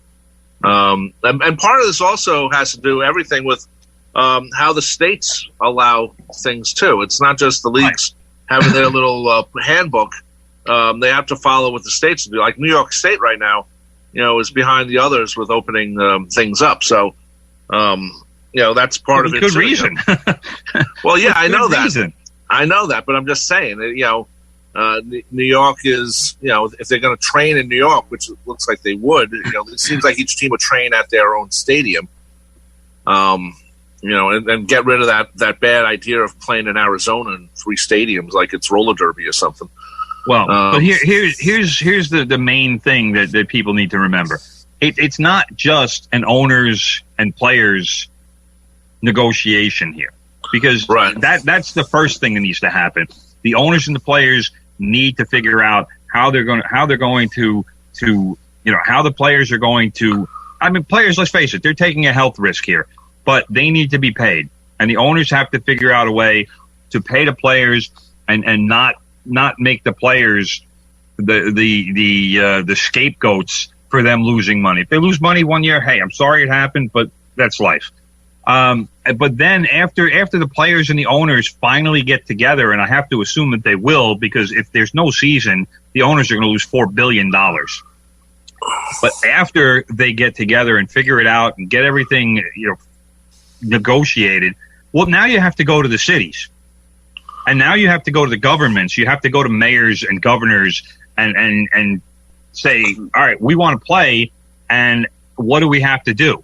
And part of this also has to do everything with how the states allow things too. It's not just the leagues having their little handbook. They have to follow what the states do. Like New York State right now, is behind the others with opening things up. So, that's part of it. Good reason. Well, yeah, I know that. I know that, but I'm just saying, New York is, if they're going to train in New York, which it looks like they would, it seems like each team would train at their own stadium. And get rid of that bad idea of playing in Arizona in 3 stadiums like it's roller derby or something. Well, but here's the main thing that people need to remember. It's not just an owners and players negotiation here, because that's the first thing that needs to happen. The owners and the players need to figure out how the players are going to. I mean, players, let's face it, they're taking a health risk here. But they need to be paid, and the owners have to figure out a way to pay the players and not make the players the scapegoats for them losing money. If they lose money one year, hey, I'm sorry it happened, but that's life. But then after the players and the owners finally get together, and I have to assume that they will, because if there's no season, the owners are going to lose $4 billion. But after they get together and figure it out and get everything, negotiated, well, now you have to go to the cities. And now you have to go to the governments. You have to go to mayors and governors and say, all right, we want to play, and what do we have to do?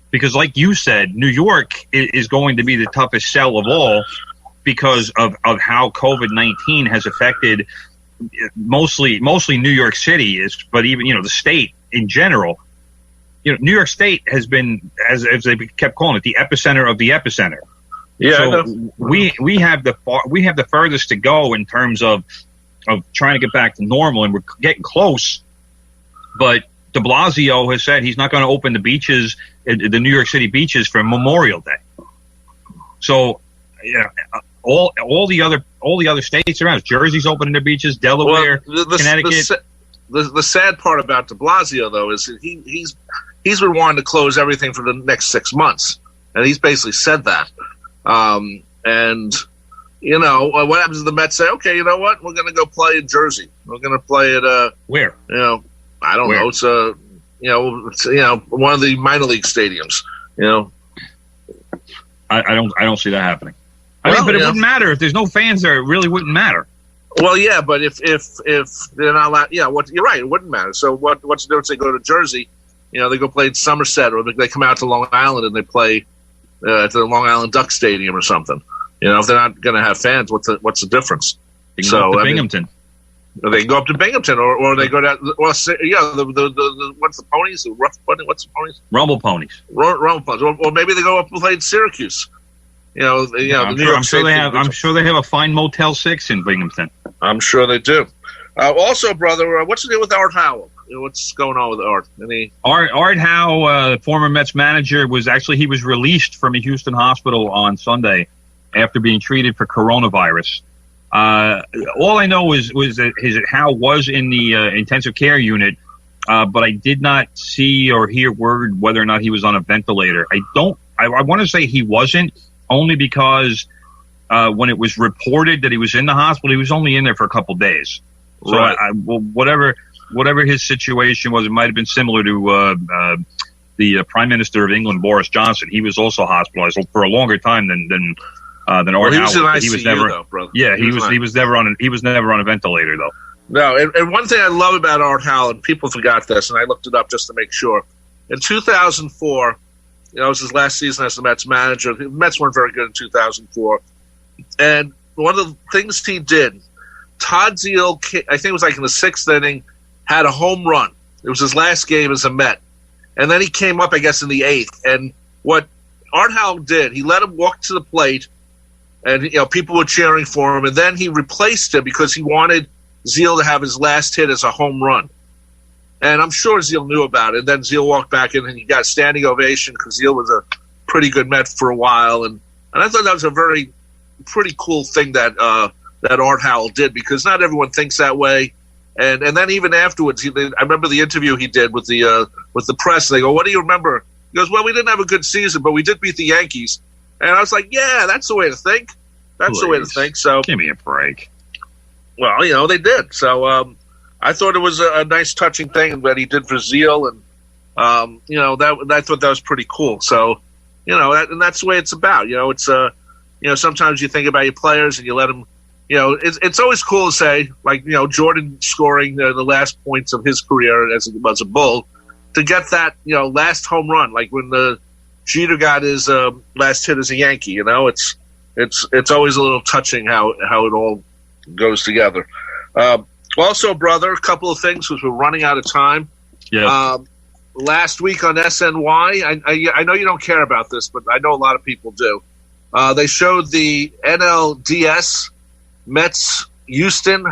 Because like you said, New York is going to be the toughest sell of all because of how COVID-19 has affected mostly New York City, but even, the state in general. New York State has been, as they kept calling it, the epicenter of the epicenter. Yeah, so we have the furthest to go in terms of trying to get back to normal, and we're getting close. But de Blasio has said he's not going to open the beaches, the New York City beaches, for Memorial Day. So, all the other states around, Jersey's opening their beaches, Delaware, Connecticut. The sad part about de Blasio, though, is he's been wanting to close everything for the next 6 months, and he's basically said that. What happens if the Mets say, okay, you know what, we're going to go play in Jersey. We're going to play at where? I don't know. It's one of the minor league stadiums. I don't see that happening. But it wouldn't matter if there's no fans there. It really wouldn't matter. Well, yeah, but if they're not allowed, you're right. It wouldn't matter. So what's the difference? They go to Jersey, they go play in Somerset, or they come out to Long Island and they play at the Long Island Duck Stadium or something. If they're not going to have fans, what's the difference? They can go up to Binghamton. They can go up to Binghamton, or they go down. Well, what's the ponies? What's the ponies? Rumble ponies. Rumble ponies. Or maybe they go up and play in Syracuse. I'm sure they have a fine Motel 6 in Binghamton. I'm sure they do. Also, brother, what's the deal with Art Howe? What's going on with Art? Art Howe, former Mets manager, was released from a Houston hospital on Sunday after being treated for coronavirus. All I know is that Howe was in the intensive care unit, but I did not see or hear word whether or not he was on a ventilator. I want to say he wasn't, only because when it was reported that he was in the hospital, he was only in there for a couple days. So right. Whatever his situation was, it might have been similar to the Prime Minister of England, Boris Johnson. He was also hospitalized for a longer time than Art Howe. He was in ICU, though, brother. Yeah, he was never on a ventilator, though. No, and one thing I love about Art Howe, and people forgot this, and I looked it up just to make sure. In 2004, it was his last season as the Mets manager. The Mets weren't very good in 2004, and one of the things he did, Todd Zeile, I think it was like in the 6th inning, had a home run. It was his last game as a Met, and then he came up, I guess, in the 8th. And what Art Howe did, he let him walk to the plate, and people were cheering for him, and then he replaced him because he wanted Zeile to have his last hit as a home run. And I'm sure Zeile knew about it. And then Zeile walked back in, and he got a standing ovation because Zeile was a pretty good Met for a while. And I thought that was a pretty cool thing that Art Howe did, because not everyone thinks that way. And then even afterwards, I remember the interview he did with the press. They go, "What do you remember?" He goes, "Well, we didn't have a good season, but we did beat the Yankees." And I was like, "Yeah, that's the way to think. That's the way to think." So give me a break. Well, they did. So I thought it was a nice, touching thing that he did for Zeile, and I thought that was pretty cool. So and that's the way it's about. It's sometimes you think about your players and you let them. It's always cool to say, like, Jordan scoring the last points of his career as a Bull, to get that, last home run, like when the Jeter got his last hit as a Yankee. It's always a little touching how it all goes together. Also, brother, a couple of things, because we're running out of time. Yeah. Last week on SNY, I know you don't care about this, but I know a lot of people do. They showed the NLDS Mets Houston.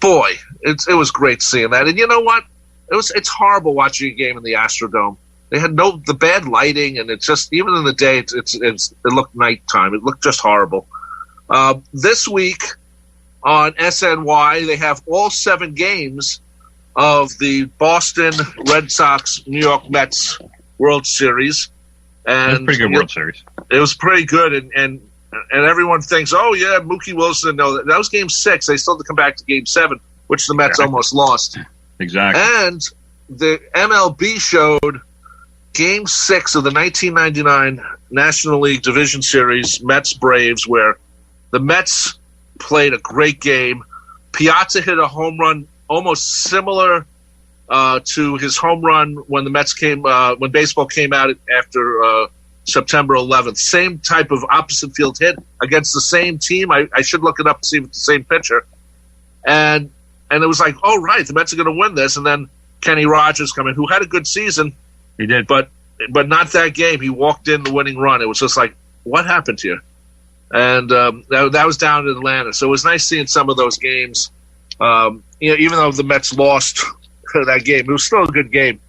Boy, it was great seeing that. And you know what? It's horrible watching a game in the Astrodome. They had the bad lighting, and it's just, even in the day, it looked nighttime. It looked just horrible. This week on SNY, they have all 7 games of the Boston Red Sox New York Mets World Series. And it was a pretty good World Series. It was pretty good, and everyone thinks, oh yeah, Mookie Wilson. No, that was Game 6. They still had to come back to Game 7, which the Mets almost lost. Exactly. And the MLB showed Game 6 of the 1999 National League Division Series, Mets-Braves, where the Mets played a great game. Piazza hit a home run almost similar to his home run when the Mets came, when baseball came out after September 11th. Same type of opposite field hit against the same team. I should look it up to see if it's the same pitcher. And it was like, oh, right, the Mets are going to win this. And then Kenny Rogers come in, who had a good season. He did. But not that game. He walked in the winning run. It was just like, what happened here? And that was down in Atlanta. So it was nice seeing some of those games. Even though the Mets lost that game, it was still a good game.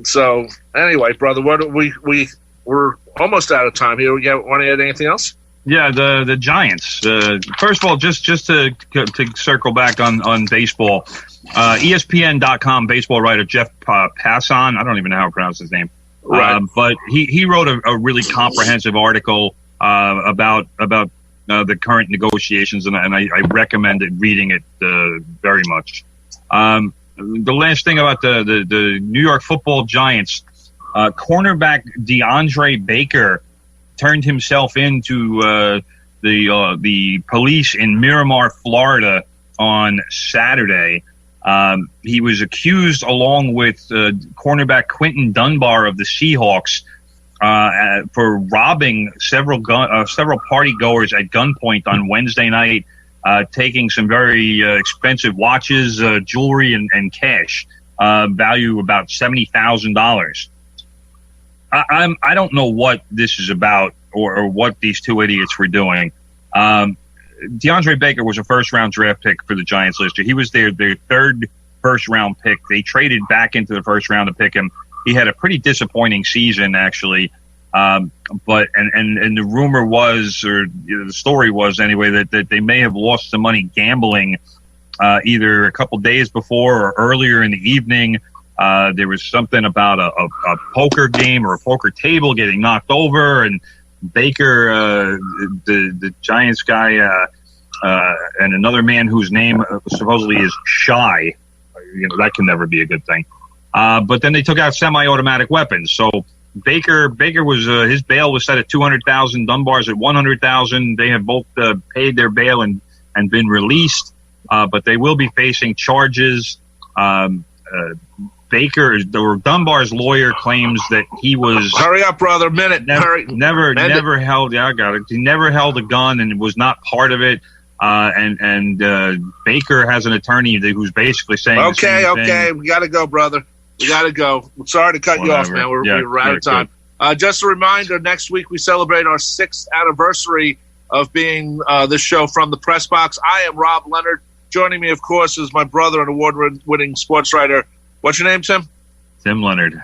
So anyway, brother, we're almost out of time here. Want to add anything else? Yeah, the Giants. First of all, just to circle back on baseball, ESPN.com baseball writer Jeff Passan, I don't even know how to pronounce his name, right. But he wrote a really comprehensive article about the current negotiations, and I recommended reading it very much. The last thing about the New York Football Giants, cornerback DeAndre Baker turned himself into the police in Miramar, Florida on Saturday. He was accused, along with cornerback Quinton Dunbar of the Seahawks, for robbing several party goers at gunpoint on Wednesday night, taking some very expensive watches, jewelry, and cash, value about $70,000. I don't know what this is about or what these two idiots were doing. DeAndre Baker was a first-round draft pick for the Giants last year. He was their third first-round pick. They traded back into the first round to pick him. He had a pretty disappointing season, actually. But the rumor was, or the story was anyway, that they may have lost some money gambling either a couple days before or earlier in the evening. There was something about a poker game or a poker table getting knocked over, and Baker, the Giants guy, and another man whose name supposedly is Shy. That can never be a good thing. But then they took out semi-automatic weapons. So Baker was his bail was set at $200,000. Dunbar's at $100,000. They have both paid their bail and been released, but they will be facing charges. Dunbar's lawyer claims that he was. Hurry up, brother! Never held. Yeah, I got it. He never held a gun and was not part of it. And Baker has an attorney who's basically saying, okay, we got to go, brother. We got to go. Sorry to cut you off, man. We're out of time. Just a reminder, next week we celebrate our 6th anniversary of being this show from the Press Box. I am Rob Leonard. Joining me, of course, is my brother and award-winning sports writer. What's your name, Tim? Tim Leonard.